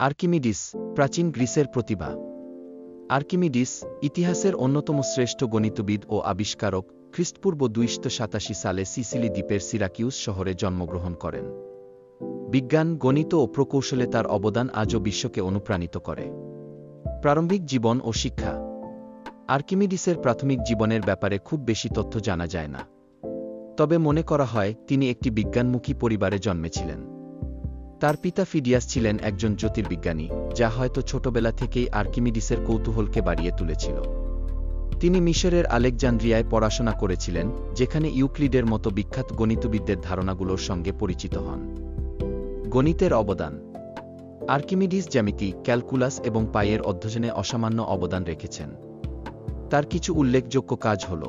Archimedes, প্রাচীন গ্রিসের প্রতিভা। Archimedes, ইতিহাসের অন্যতম শ্রেষ্ঠ গণিতবিদ ও আবিষ্কারক, খ্রিস্টপূর্ব ২৮৭ সালে সিসিলি দ্বীপের সিরাকিউস শহরে জন্মগ্রহণ করেন। বিজ্ঞান, গণিত ও প্রকৌশলে তার অবদান আজও বিশ্বকে অনুপ্রাণিত করে। প্রারম্ভিক জীবন ও শিক্ষা। আর্কিমিডিসের প্রাথমিক জীবনের ব্যাপারে খুব বেশি তথ্য জানা যায় না। তবে মনে করা হয় তিনি একটি বিজ্ঞানমুখী পরিবারে জন্মেছিলেন। তার পিতা ফিডিয়াস ছিলেন একজন জ্যোতির্বিজ্ঞানী, যা হয়তো ছোটবেলা থেকেই আর্কিমিডিসের কৌতূহলকে বাড়িয়ে তুলেছিল। তিনি মিশরের আলেকজান্দ্রিয়ায় পড়াশোনা করেছিলেন, যেখানে ইউক্লিডের মতো বিখ্যাত গণিতবিদদের ধারণাগুলোর সঙ্গে পরিচিত হন। গণিতের অবদান। আর্কিমিডিস জ্যামিতি, ক্যালকুলাস এবং পাইয়ের অধ্যয়নে অসামান্য অবদান রেখেছেন। তার কিছু উল্লেখযোগ্য কাজ হল: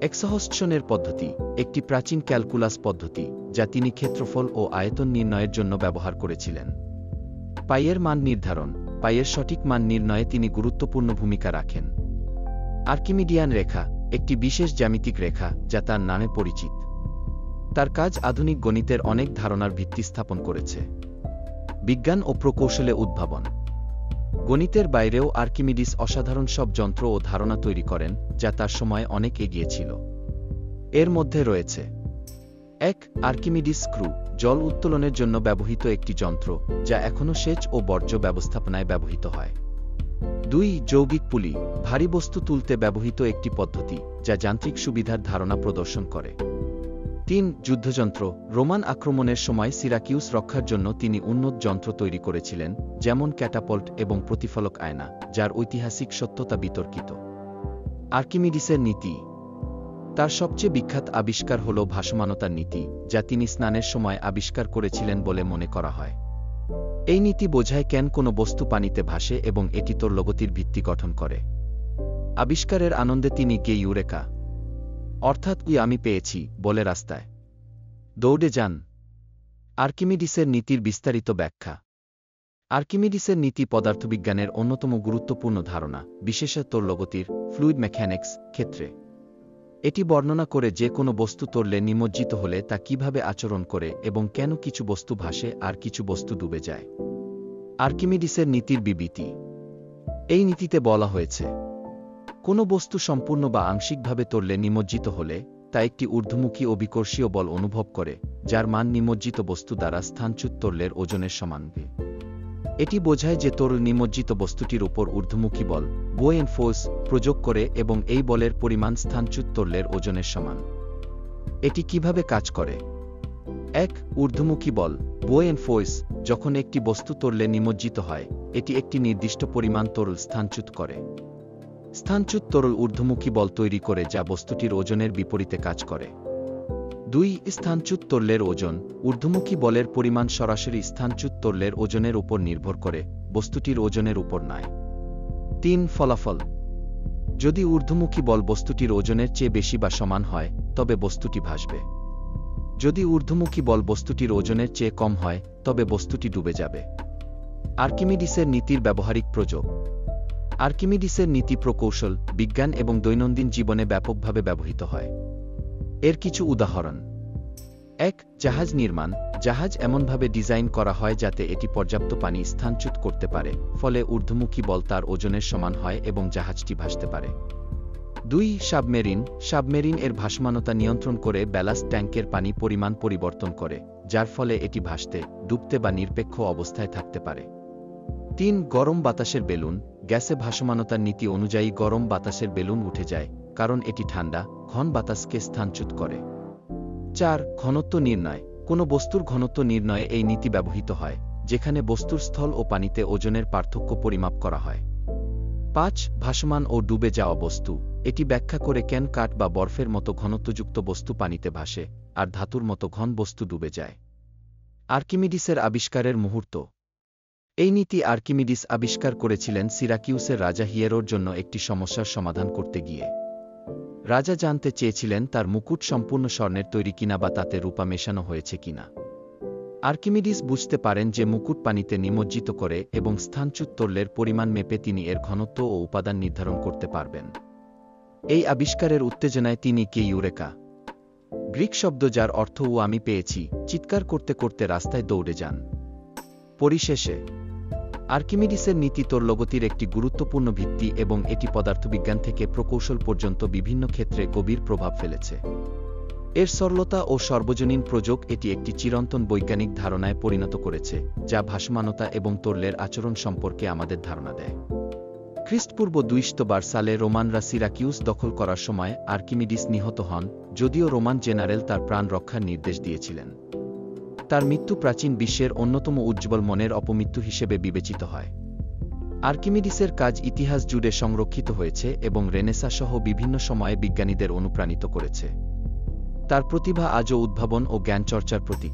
এক্সহস্টনের পদ্ধতি, একটি প্রাচীন ক্যালকুলাস পদ্ধতি, যা তিনি ক্ষেত্রফল ও আয়তন নির্ণয়ের জন্য ব্যবহার করেছিলেন। পাইয়ের মান নির্ধারণ, পাইয়ের সঠিক মান নির্ণয়ে তিনি গুরুত্বপূর্ণ ভূমিকা রাখেন। আর্কিমিডিয়ান রেখা, একটি বিশেষ জ্যামিতিক রেখা যা তার নামে পরিচিত। তার কাজ আধুনিক গণিতের অনেক ধারণার ভিত্তি স্থাপন করেছে। বিজ্ঞান ও প্রকৌশলে উদ্ভাবন। গণিতের বাইরেও আর্কিমিডিস অসাধারণ সব যন্ত্র ও ধারণা তৈরি করেন, যা তার সময় অনেক এগিয়ে ছিল। এর মধ্যে রয়েছে: ১. আর্কিমিডিস স্ক্রু, জল উত্তোলনের জন্য ব্যবহৃত একটি যন্ত্র, যা এখনও সেচ ও বর্জ্য ব্যবস্থাপনায় ব্যবহৃত হয়। ২. যৌগিক পুলি, ভারী বস্তু তুলতে ব্যবহৃত একটি পদ্ধতি, যা যান্ত্রিক সুবিধার ধারণা প্রদর্শন করে। ৩. যুদ্ধযন্ত্র, রোমান আক্রমণের সময় সিরাকিউস রক্ষার জন্য তিনি উন্নত যন্ত্র তৈরি করেছিলেন, যেমন ক্যাটাপল্ট এবং প্রতিফলক আয়না, যার ঐতিহাসিক সত্যতা বিতর্কিত। আর্কিমিডিসের নীতি। তার সবচেয়ে বিখ্যাত আবিষ্কার হল ভাসমানতার নীতি, যা তিনি স্নানের সময় আবিষ্কার করেছিলেন বলে মনে করা হয়। এই নীতি বোঝায় কেন কোনো বস্তু পানিতে ভাসে এবং এটি তোরলগতির ভিত্তি গঠন করে। আবিষ্কারের আনন্দে তিনি গে ইউরেকা, অর্থাৎ আমি পেয়েছি বলে রাস্তায় দৌড়ে যান। আর্কিমিডিসের নীতির বিস্তারিত ব্যাখ্যা। আর্কিমিডিসের নীতি পদার্থবিজ্ঞানের অন্যতম গুরুত্বপূর্ণ ধারণা, বিশেষত তোরলগতির ফ্লুইড মেকানিক্স ক্ষেত্রে। এটি বর্ণনা করে যে কোনো বস্তু তরলে নিমজ্জিত হলে তা কিভাবে আচরণ করে এবং কেন কিছু বস্তু ভাসে আর কিছু বস্তু ডুবে যায়। আর্কিমিডিসের নীতির বিবৃতি। এই নীতিতে বলা হয়েছে, কোনো বস্তু সম্পূর্ণ বা আংশিকভাবে তরলে নিমজ্জিত হলে তা একটি ঊর্ধ্বমুখী অভিকর্ষীয় বল অনুভব করে, যার মান নিমজ্জিত বস্তু দ্বারা স্থানচ্যুত তরলের ওজনের সমান। এটি বোঝায় যে তরল নিমজ্জিত বস্তুটির উপর ঊর্ধ্বমুখী বল বুওয়েন্ট ফোর্স প্রয়োগ করে এবং এই বলের পরিমাণ স্থানচ্যুত তরলের ওজনের সমান। এটি কিভাবে কাজ করে? ১. ঊর্ধ্বমুখী বল বুওয়েন্ট ফোর্স, যখন একটি বস্তু তরলে নিমজ্জিত হয়, এটি একটি নির্দিষ্ট পরিমাণ তরল স্থানচ্যুত করে। স্থানচ্যুত তরল ঊর্ধ্বমুখী বল তৈরি করে যা বস্তুটির ওজনের বিপরীতে কাজ করে। ২. স্থানচ্যুত তরলের ওজন, ঊর্ধ্বমুখী বলের পরিমাণ সরাসরি স্থানচ্যুত তরলের ওজনের উপর নির্ভর করে, বস্তুটির ওজনের উপর নয়। ৩. ফলাফল। যদি ঊর্ধ্বমুখী বল বস্তুটির ওজনের চেয়ে বেশি বা সমান হয়, তবে বস্তুটি ভাসবে। যদি ঊর্ধ্বমুখী বল বস্তুটির ওজনের চেয়ে কম হয়, তবে বস্তুটি ডুবে যাবে। আর্কিমিডিসের নীতির ব্যবহারিক প্রয়োগ। আর্কিমিডিসের নীতি প্রকৌশল, বিজ্ঞান এবং দৈনন্দিন জীবনে ব্যাপকভাবে ব্যবহৃত হয়। এর কিছু উদাহরণ: ১. জাহাজ নির্মাণ, জাহাজ এমনভাবে ডিজাইন করা হয় যাতে এটি পর্যাপ্ত পানি স্থানচ্যুত করতে পারে, ফলে ঊর্ধ্বমুখী বল তার ওজনের সমান হয় এবং জাহাজটি ভাসতে পারে। ২. সাবমেরিন, সাবমেরিন এর ভাসমানতা নিয়ন্ত্রণ করে ব্যালাস্ট ট্যাঙ্কের পানি পরিমাণ পরিবর্তন করে, যার ফলে এটি ভাসতে, ডুবতে বা নিরপেক্ষ অবস্থায় থাকতে পারে। ৩. গরম বাতাসের বেলুন, গ্যাসে ভাসমানতার নীতি অনুযায়ী গরম বাতাসের বেলুন উঠে যায়, কারণ এটি ঠান্ডা, ঘন বাতাসকে স্থানচ্যুত করে। ৪. ঘনত্ব নির্ণয়, কোনো বস্তুর ঘনত্ব নির্ণয়ে এই নীতি ব্যবহৃত হয়, যেখানে বস্তুর স্থল ও পানিতে ওজনের পার্থক্য পরিমাপ করা হয়। ৫. ভাসমান ও ডুবে যাওয়া বস্তু, এটি ব্যাখ্যা করে কেন কাঠ বা বরফের মতো ঘনত্বযুক্ত বস্তু পানিতে ভাসে, আর ধাতুর মতো ঘন বস্তু ডুবে যায়। আর্কিমিডিসের আবিষ্কারের মুহূর্ত। এই নীতি আর্কিমিডিস আবিষ্কার করেছিলেন সিরাকিউসের রাজা হিয়েরোর জন্য একটি সমস্যার সমাধান করতে গিয়ে। রাজা জানতে চেয়েছিলেন তার মুকুট সম্পূর্ণ স্বর্ণের তৈরি কিনা বা তাতে রূপা মেশানো হয়েছে কিনা। আর্কিমিডিস বুঝতে পারেন যে মুকুট পানিতে নিমজ্জিত করে এবং স্থানচ্যুত তরলের পরিমাণ মেপে তিনি এর ঘনত্ব ও উপাদান নির্ধারণ করতে পারবেন। এই আবিষ্কারের উত্তেজনায় তিনি কে ইউরেকা, গ্রিক শব্দ যার অর্থ আমি পেয়েছি, চিৎকার করতে করতে রাস্তায় দৌড়ে যান। পরিশেষে আর্কিমিডিসের নীতি তৈলগতির একটি গুরুত্বপূর্ণ ভিত্তি এবং এটি পদার্থবিজ্ঞান থেকে প্রকৌশল পর্যন্ত বিভিন্ন ক্ষেত্রে গভীর প্রভাব ফেলেছে। এর সরলতা ও সর্বজনীন প্রযোগ এটি একটি চিরন্তন বৈজ্ঞানিক ধারণায় পরিণত করেছে, যা ভাসমানতা এবং তরলের আচরণ সম্পর্কে আমাদের ধারণা দেয়। খ্রিস্টপূর্ব 200 সালে রোমানরা সিরাকিউস দখল করার সময় আর্কিমিডিস নিহত হন, যদিও রোমান জেনারেল তার প্রাণ রক্ষার নির্দেশ দিয়েছিলেন। তার মৃত্যু প্রাচীন বিশ্বের অন্যতম উজ্জ্বল মনের অপমৃত্যু হিসেবে বিবেচিত হয়। আর্কিমিডিসের কাজ ইতিহাস জুড়ে সংরক্ষিত হয়েছে এবং রেনেসাঁ সহ বিভিন্ন সময়ে বিজ্ঞানীদের অনুপ্রাণিত করেছে। তার প্রতিভা আজও উদ্ভাবন ও জ্ঞানচর্চার প্রতীক।